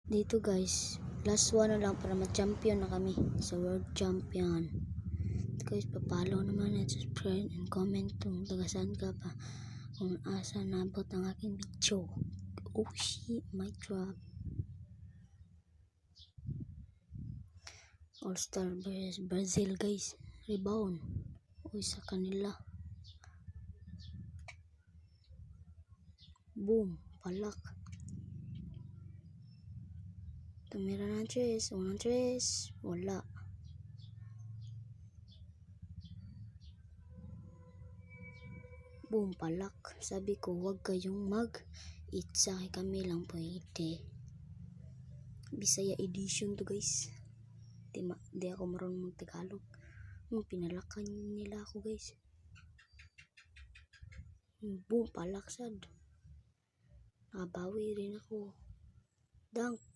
Dito guys, last one na lang para ma-champion na kami sa world champion. Guys, papalo naman at subscribe and comment kung tagasan ka pa, kung asa nabot ang aking video. Oh shit, my trap. All-Star vs Brazil guys, rebound. Uy, sa kanila. Boom, palak. Tumira ng tres, unang tres, wala. Boom, palak. Sabi ko, wag kayong mag-itsa, kami lang pwede. Bisaya edition to guys. Di ako marunong mag-Tagalog. Pinalakan nila ako guys. Boom, palak sad. Nakabawi rin ako. Dunk.